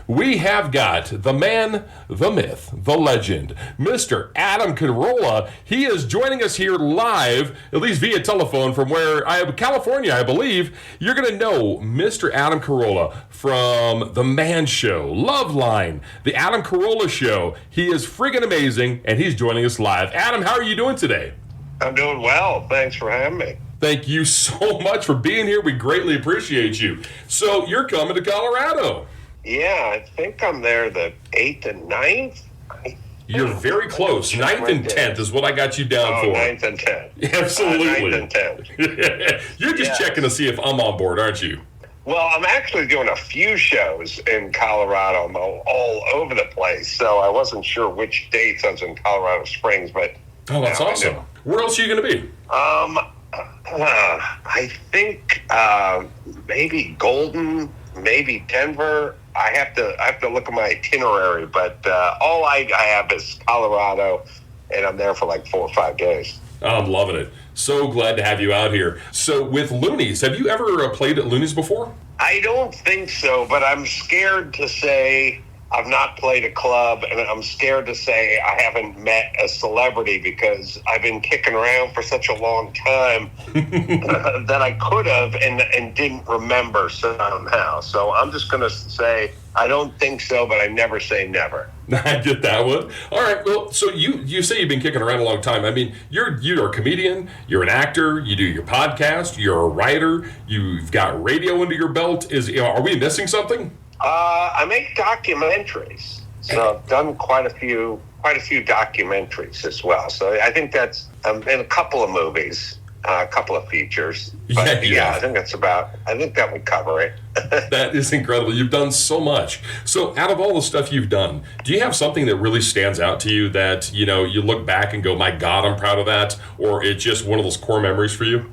we have got the man, the myth, the legend, Mr. Adam Carolla. He is joining us here live, at least via telephone, from California, I believe. You're going to know Mr. Adam Carolla from The Man Show, Loveline, The Adam Carolla Show. He is friggin' amazing, and he's joining us live. Adam, how are you doing today? I'm doing well. Thanks for having me. Thank you so much for being here. We greatly appreciate you. So you're coming to Colorado. Yeah, I think I'm there the 8th and 9th. You're very close. 9th and 10th is what I got you down for. 9th and 10th. Absolutely. 9th and 10th. You're just checking to see if I'm on board, aren't you? Well, I'm actually doing a few shows in Colorado. I'm all over the place, so I wasn't sure which dates I was in Colorado Springs, but... Oh, that's awesome. Where else are you going to be? I think maybe Golden, maybe Denver. I have to look at my itinerary, but all I have is Colorado, and I'm there for like 4 or 5 days. I'm loving it. So glad to have you out here. So with Loonees, have you ever played at Loonees before? I don't think so, but I'm scared to say I've not played a club, and I'm scared to say I haven't met a celebrity because I've been kicking around for such a long time that I could have and didn't remember somehow. So I'm just going to say I don't think so, but I never say never. I get that one. All right. Well, so you say you've been kicking around a long time. I mean, you're a comedian, you're an actor, you do your podcast, you're a writer, you've got radio under your belt. Are we missing something? I make documentaries, so I've done quite a few documentaries as well. So I think that's in a couple of movies, a couple of features. But yeah, I think that would cover it. That is incredible. You've done so much. So out of all the stuff you've done, do you have something that really stands out to you that, you look back and go, my God, I'm proud of that? Or it's just one of those core memories for you?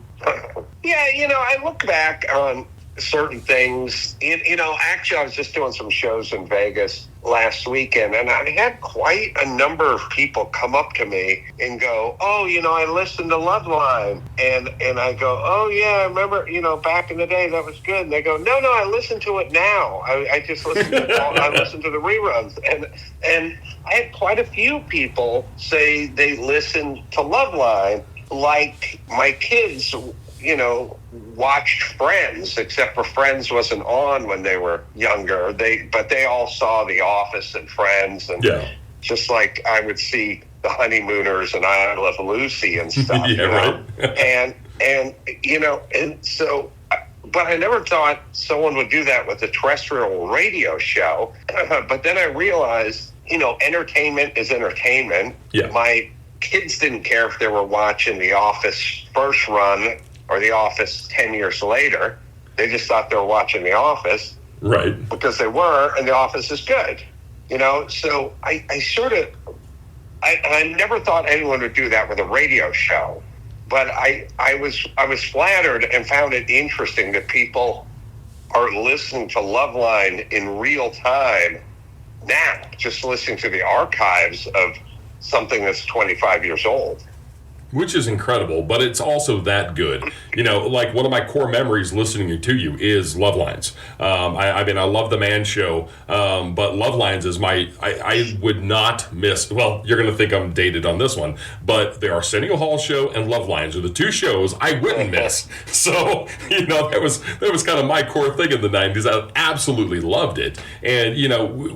Yeah, I look back on certain things. Actually, I was just doing some shows in Vegas last weekend, and I had quite a number of people come up to me and go, oh, I listened to Loveline, and I go, oh yeah, I remember, back in the day that was good. And they go, no, I listen to it now. I just listen to I listen to the reruns, and I had quite a few people say they listened to Loveline like my kids watched Friends, except for Friends wasn't on when they were younger. But they all saw The Office and Friends, and just like I would see The Honeymooners and I Love Lucy and stuff. Right. and so, but I never thought someone would do that with a terrestrial radio show. But then I realized, entertainment is entertainment. Yeah. My kids didn't care if they were watching The Office first run or The Office 10 years later. They just thought they were watching The Office. Right. Because they were, and The Office is good. So I never thought anyone would do that with a radio show. But I was flattered and found it interesting that people are listening to Loveline in real time now, just listening to the archives of something that's 25 years old. Which is incredible, but it's also that good. Like one of my core memories listening to you is Lovelines. I love The Man Show, but Lovelines is I would not miss, well, you're going to think I'm dated on this one, but the Arsenio Hall Show and Lovelines are the two shows I wouldn't miss. So, that was kind of my core thing in the 90s. I absolutely loved it. And,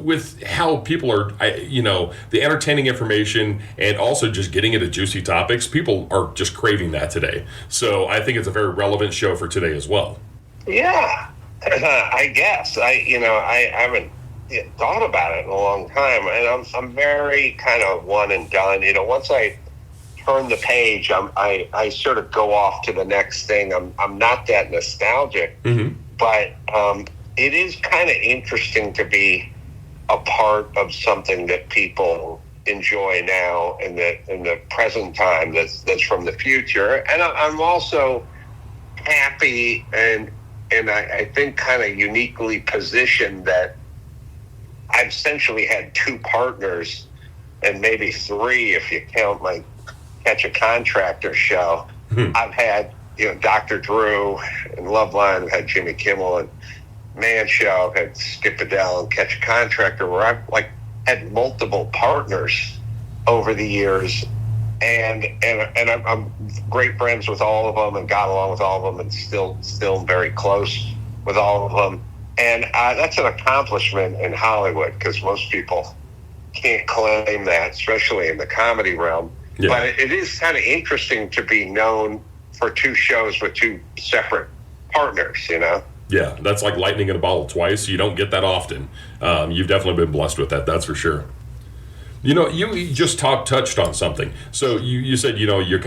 with how people are, the entertaining information and also just getting into juicy topics, people are just craving that today. So I think it's a very relevant show for today as well. Yeah, I guess. I haven't thought about it in a long time, and I'm very kind of one and done. Once I turn the page, I sort of go off to the next thing. I'm not that nostalgic, but it is kind of interesting to be a part of something that people enjoy now in the present time that's from the future. And I'm also happy and I think kind of uniquely positioned that I've essentially had 2 partners, and maybe 3 if you count my Catch a Contractor show. I've had Dr. Drew and Loveline. I've had Jimmy Kimmel, man show at Skip Adele and Catch a Contractor, where I've like had multiple partners over the years, and I'm great friends with all of them and got along with all of them and still very close with all of them. And that's an accomplishment in Hollywood, because most people can't claim that, especially in the comedy realm. Yeah. But it is kind of interesting to be known for two shows with two separate partners, you know? Yeah, that's like lightning in a bottle twice. You don't get that often. You've definitely been blessed with that, that's for sure. You know, you just touched on something. So you said, you know, you're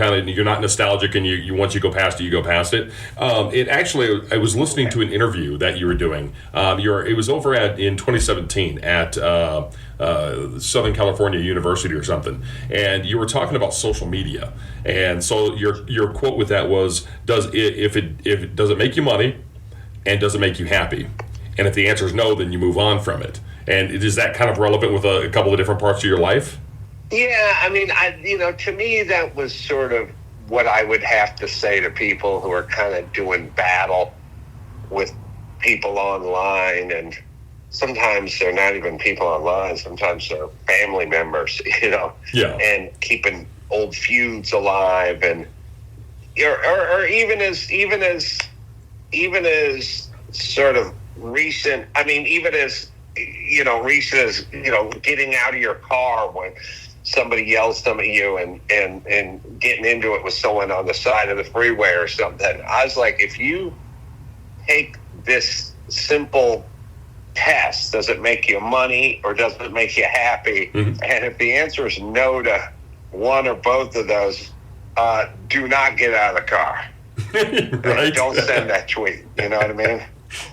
not nostalgic, and you once you go past it, you go past it. It actually, I was listening to an interview that you were doing. It was over in 2017 at Southern California University or something, and you were talking about social media. And so your quote with that was, does it make you money, and does it make you happy? And if the answer is no, then you move on from it. And is that kind of relevant with a couple of different parts of your life? Yeah, I mean, to me, that was sort of what I would have to say to people who are kind of doing battle with people online. And sometimes they're not even people online. Sometimes they're family members, you know, yeah. And keeping old feuds alive, and or even as sort of recent. I mean, even as recent as, getting out of your car when somebody yells something at you and getting into it with someone on the side of the freeway or something. I was like, if you take this simple test, does it make you money or does it make you happy? Mm-hmm. And if the answer is no to one or both of those, do not get out of the car. Right. Don't send that tweet. You know what I mean?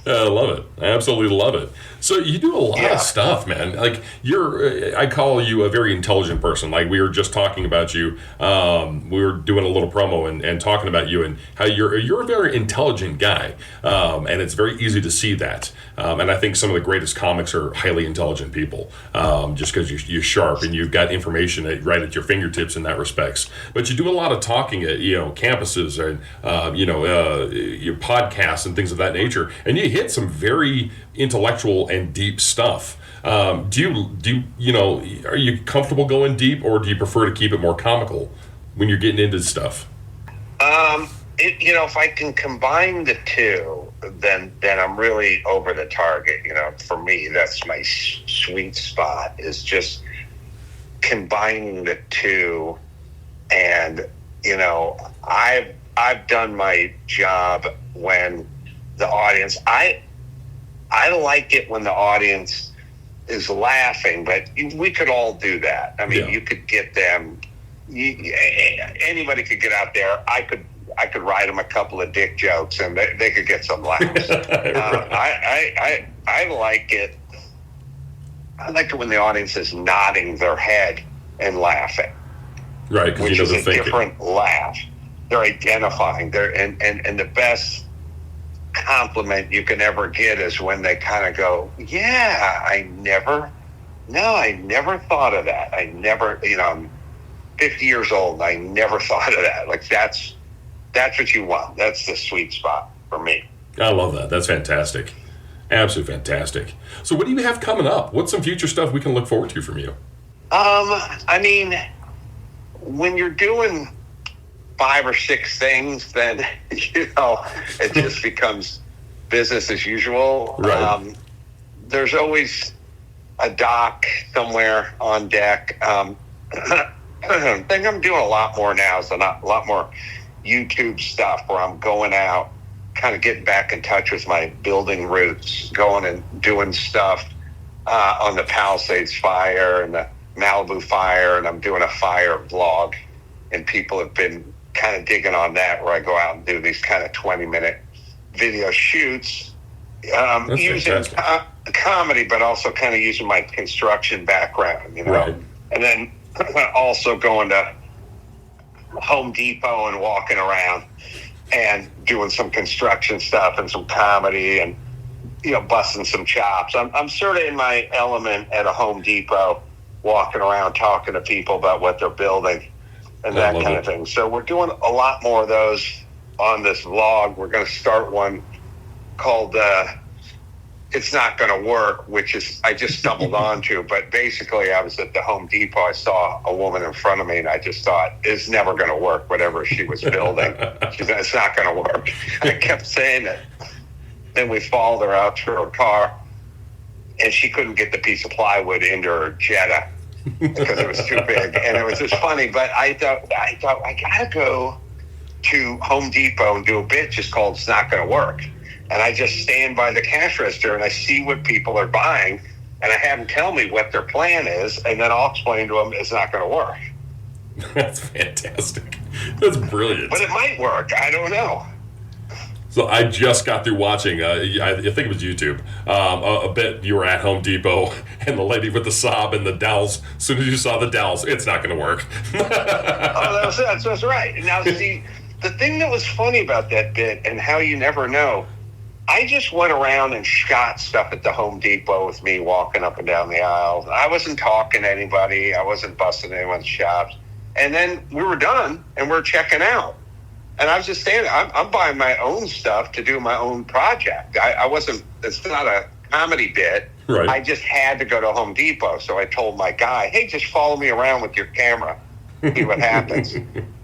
I love it. I absolutely love it. So you do a lot of stuff, man. Like I call you a very intelligent person. Like we were just talking about you. We were doing a little promo and talking about you and how you're a very intelligent guy. And it's very easy to see that. And I think some of the greatest comics are highly intelligent people, just because you're sharp and you've got information right at your fingertips in that respects. But you do a lot of talking at campuses and your podcasts and things of that nature, and you hit some very intellectual and deep stuff. Are you comfortable going deep, or do you prefer to keep it more comical when you're getting into stuff? If I can combine the two, then I'm really over the target. For me, that's my sweet spot, is just combining the two. And I've done my job when the audience. I like it when the audience is laughing, but we could all do that. I mean, You could get them. Anybody could get out there. I could write them a couple of dick jokes, and they could get some laughs. I like it. I like it when the audience is nodding their head and laughing. Right, which is a different laugh. They're identifying. And the best compliment you can ever get is when they kind of go, yeah, I never thought of that. I never, I'm 50 years old and I never thought of that. Like that's what you want. That's the sweet spot for me. I love that. That's fantastic. Absolutely fantastic. So what do you have coming up? What's some future stuff we can look forward to from you? I mean, when you're doing 5 or 6 things, then it just becomes business as usual. Right. There's always a doc somewhere on deck. I think I'm doing a lot more now. So a lot more YouTube stuff where I'm going out, kind of getting back in touch with my building roots, going and doing stuff on the Palisades fire and the Malibu fire, and I'm doing a fire vlog, and people have been kind of digging on that, where I go out and do these kind of 20-minute video shoots, using comedy, but also kind of using my construction background, Right. And then also going to Home Depot and walking around and doing some construction stuff and some comedy and, busting some chops. I'm sort of in my element at a Home Depot, walking around talking to people about what they're building and that kind of thing. So we're doing a lot more of those on this vlog. We're going to start one called it's not going to work, which is I just stumbled onto. But basically, I was at the Home Depot. I saw a woman in front of me, and I just thought, it's never going to work, whatever she was building. She said, it's not going to work. I kept saying it. Then we followed her out to her car, and she couldn't get the piece of plywood into her Jetta because it was too big. And it was just funny. But I thought I got to go to Home Depot and do a bit just called It's Not Going to Work. And I just stand by the cash register and I see what people are buying, and I have them tell me what their plan is, and then I'll explain to them it's not going to work. That's fantastic. That's brilliant. But it might work. I don't know. So I just got through watching, I think it was YouTube, a bit you were at Home Depot, and the lady with the sob and the dowels, as soon as you saw the dowels, it's not going to work. Oh, that's right. Now, see, the thing that was funny about that bit and how you never know, I just went around and shot stuff at the Home Depot with me walking up and down the aisles. I wasn't talking to anybody. I wasn't busting anyone's chops. And then we were done, and we're checking out. And I was just standing. I'm buying my own stuff to do my own project. I wasn't. It's not a comedy bit. Right. I just had to go to Home Depot, so I told my guy, "Hey, just follow me around with your camera, see what happens."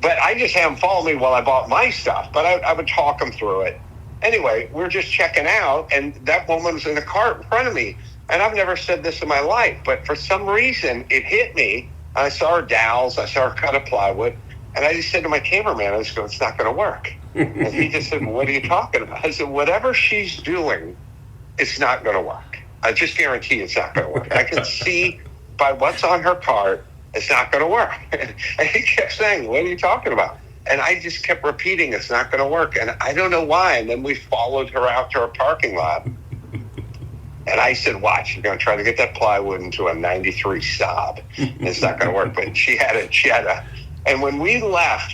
But I just had him follow me while I bought my stuff. But I would talk him through it. Anyway, we're just checking out, and that woman was in the cart in front of me. And I've never said this in my life, but for some reason, it hit me. I saw her dowels. I saw her cut a plywood. And I just said to my cameraman, I just go, it's not going to work. And he just said, well, what are you talking about? I said, whatever she's doing, it's not going to work. I just guarantee it's not going to work. I can see by what's on her cart, it's not going to work. And he kept saying, what are you talking about? And I just kept repeating, it's not going to work. And I don't know why. And then we followed her out to her parking lot. And I said, watch, you're going to try to get that plywood into a 93 Saab. And it's not going to work. But she had a Jetta. And when we left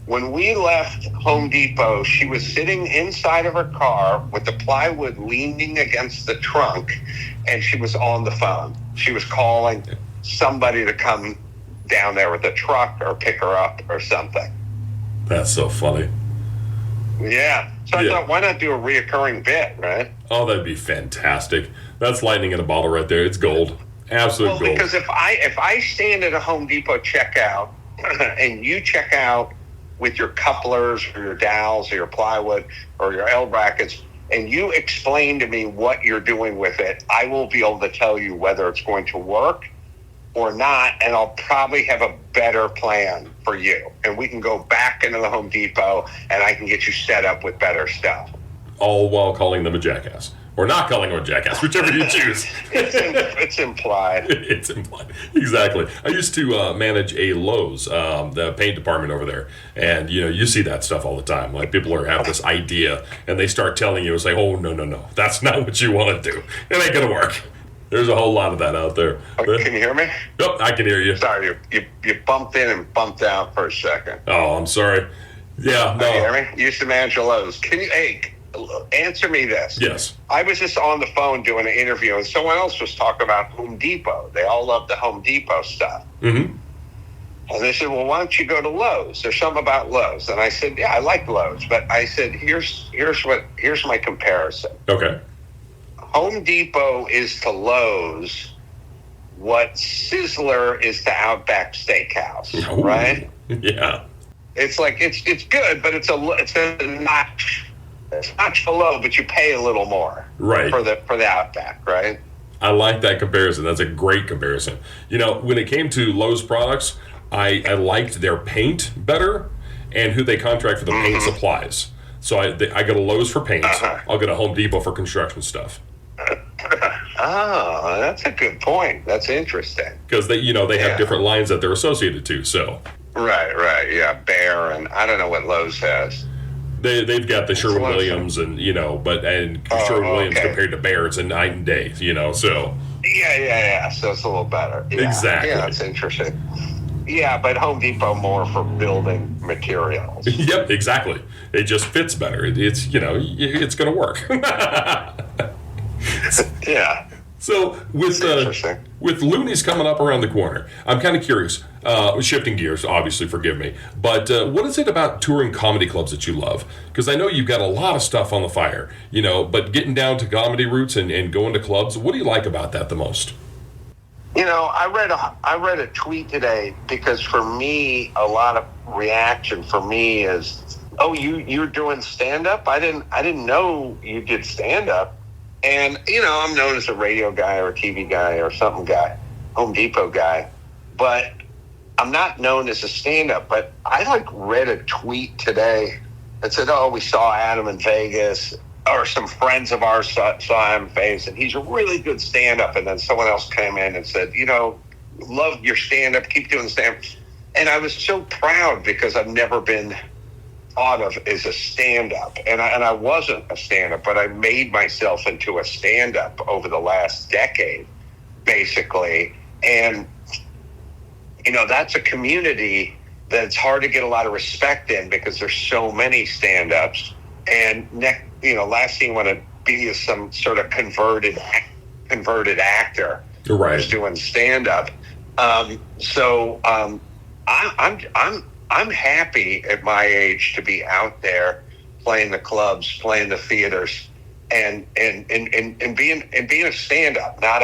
Home Depot, she was sitting inside of her car with the plywood leaning against the trunk, and she was on the phone. She was calling somebody to come down there with a truck or pick her up or something. That's so funny. Yeah. So I thought, why not do a reoccurring bit, right? Oh, that'd be fantastic. That's lightning in a bottle right there. It's gold. Absolute gold. Because if I stand at a Home Depot checkout and you check out with your couplers or your dowels or your plywood or your L brackets, and you explain to me what you're doing with it, I will be able to tell you whether it's going to work or not, and I'll probably have a better plan for you. And we can go back into the Home Depot, and I can get you set up with better stuff. All while calling them a jackass. Or not calling them a jackass, whichever you choose. It's implied. It's implied. Exactly. I used to manage a Lowe's, the paint department over there. And, you see that stuff all the time. Like, people have this idea, and they start telling you, it's like, oh, no. That's not what you want to do. It ain't going to work. There's a whole lot of that out there. Can you hear me? Yep, I can hear you. Sorry, you bumped in and bumped out for a second. Oh, I'm sorry. Yeah, no. Can you hear me? You used to manage a Lowe's. Can you, answer me this? Yes. I was just on the phone doing an interview, and someone else was talking about Home Depot. They all love the Home Depot stuff. Mm-hmm. And they said, well, why don't you go to Lowe's? There's something about Lowe's. And I said, yeah, I like Lowe's. But I said, here's my comparison. Okay. Home Depot is to Lowe's what Sizzler is to Outback Steakhouse, Ooh. right? Yeah. It's like it's good, but it's a notch. It's notch below, but you pay a little more, right, for the Outback, right? I like that comparison. That's a great comparison. When it came to Lowe's products, I liked their paint better and who they contract for the paint supplies. So I go to Lowe's for paint. I'll go to Home Depot for construction stuff. Oh, that's a good point. That's interesting. Because they have different lines that they're associated to. So right, yeah, Bear, and I don't know what Lowe's has. They've got the Sherwin-Williams and Sherwin-Williams compared to Bear, it's a night and day. So yeah. So it's a little better. Yeah. Exactly. Yeah, that's interesting. Yeah, but Home Depot more for building materials. Yep, exactly. It just fits better. It's going to work. Yeah. So with Loonees coming up around the corner, I'm kind of curious. Shifting gears, obviously, forgive me. But what is it about touring comedy clubs that you love? Because I know you've got a lot of stuff on the fire, but getting down to comedy roots and going to clubs, what do you like about that the most? I read a tweet today because for me, a lot of reaction for me is, oh, you're doing stand-up? I didn't know you did stand-up. And, I'm known as a radio guy or a TV guy or something guy, Home Depot guy. But I'm not known as a stand-up. But I, read a tweet today that said, oh, we saw Adam in Vegas, or some friends of ours saw him in Vegas, and he's a really good stand-up. And then someone else came in and said, love your stand-up, keep doing stand-up. And I was so proud because I've never been thought of as a stand-up, and I wasn't a stand-up, but I made myself into a stand-up over the last decade, basically. And that's a community that's hard to get a lot of respect in because there's so many stand-ups. And last thing you want to be is some sort of converted actor who's doing stand-up. I'm happy at my age to be out there playing the clubs, playing the theaters, and being a stand-up, not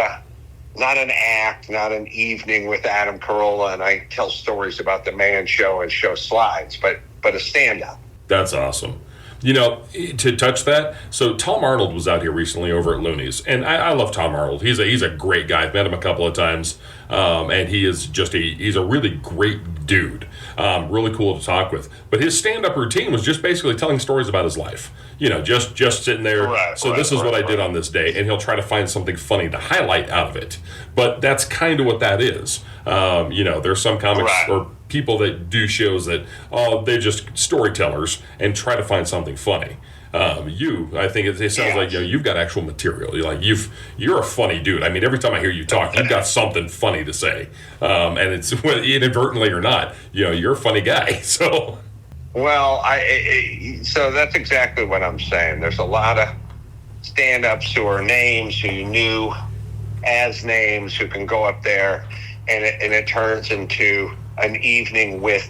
an act, not an evening with Adam Carolla, and I tell stories about the man show and show slides, but a stand-up. That's awesome. To touch that, so Tom Arnold was out here recently over at Loonees, and I love Tom Arnold. He's a great guy. I've met him a couple of times, and he is he's a really great dude. Really cool to talk with. But his stand-up routine was just basically telling stories about his life. Just sitting there. This is what I did on this day, and he'll try to find something funny to highlight out of it. But that's kind of what that is. There's some comics or people that do shows that they're just storytellers and try to find something funny. I think it sounds like you've got actual material. You're a funny dude. I mean, every time I hear you talk, you've got something funny to say, and it's inadvertently or not. You're a funny guy. So, well, so that's exactly what I'm saying. There's a lot of stand-ups who are names who you knew as names who can go up there, and it turns into an evening with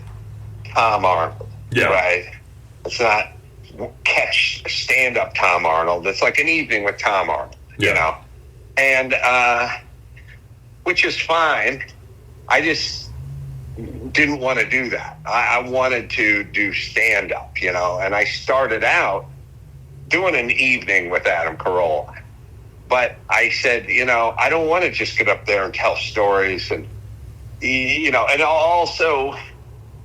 Tom Arnold. Yeah. Right? It's not catch stand-up Tom Arnold. It's like an evening with Tom Arnold, and which is fine. I just didn't want to do that. I wanted to do stand-up, and I started out doing an evening with Adam Carolla. But I said, I don't want to just get up there and tell stories and also,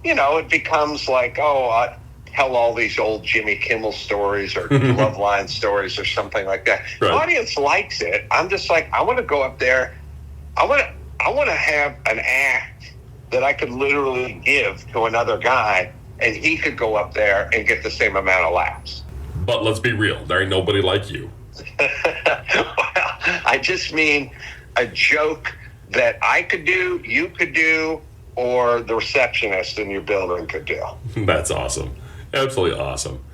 it becomes like, tell all these old Jimmy Kimmel stories or Love Line stories or something like that. Right. The audience likes it. I'm just like, I want to go up there. I want to have an act that I could literally give to another guy, and he could go up there and get the same amount of laughs. But let's be real. There ain't nobody like you. Well, I just mean a joke that I could do, you could do, or the receptionist in your building could do. That's awesome. Absolutely awesome.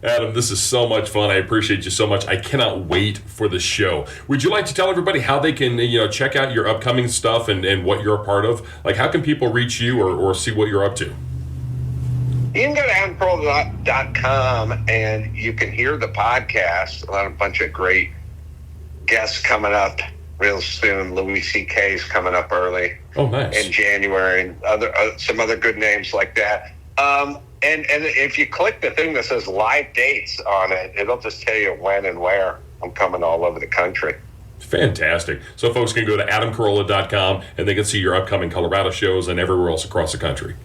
Adam, this is so much fun. I appreciate you so much. I cannot wait for the show. Would you like to tell everybody how they can, check out your upcoming stuff and what you're a part of? Like, how can people reach you or see what you're up to? You can go to adamcarolla.com and you can hear the podcast. A bunch of great guests coming up real soon. Louis C.K. is coming up early. Oh, nice. In January, and some other good names like that. And if you click the thing that says live dates on it, it'll just tell you when and where. I'm coming all over the country. Fantastic. So folks can go to adamcarolla.com and they can see your upcoming Colorado shows and everywhere else across the country.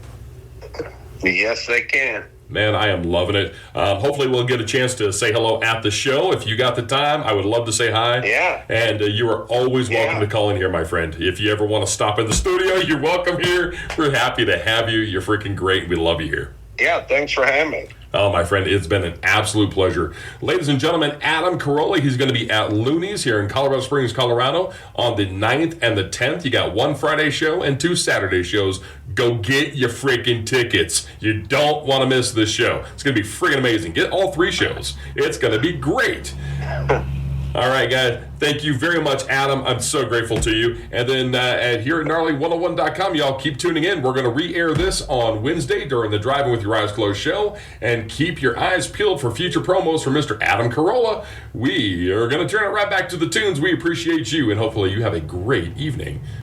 Yes, they can. Man, I am loving it. Hopefully we'll get a chance to say hello at the show. If you got the time, I would love to say hi. Yeah. And you are always welcome to call in here, my friend. If you ever want to stop in the studio, you're welcome here. We're happy to have you. You're freaking great. We love you here. Yeah, thanks for having me. Oh, my friend, it's been an absolute pleasure. Ladies and gentlemen, Adam Carolla, he's going to be at Loonees here in Colorado Springs, Colorado on the 9th and the 10th. You got one Friday show and 2 Saturday shows. Go get your freaking tickets. You don't want to miss this show. It's going to be freaking amazing. Get all 3 shows. It's going to be great. All right, guys. Thank you very much, Adam. I'm so grateful to you. And then here at gnarly101.com, y'all keep tuning in. We're going to re-air this on Wednesday during the Driving with Your Eyes Closed show. And keep your eyes peeled for future promos from Mr. Adam Carolla. We are going to turn it right back to the tunes. We appreciate you, and hopefully you have a great evening.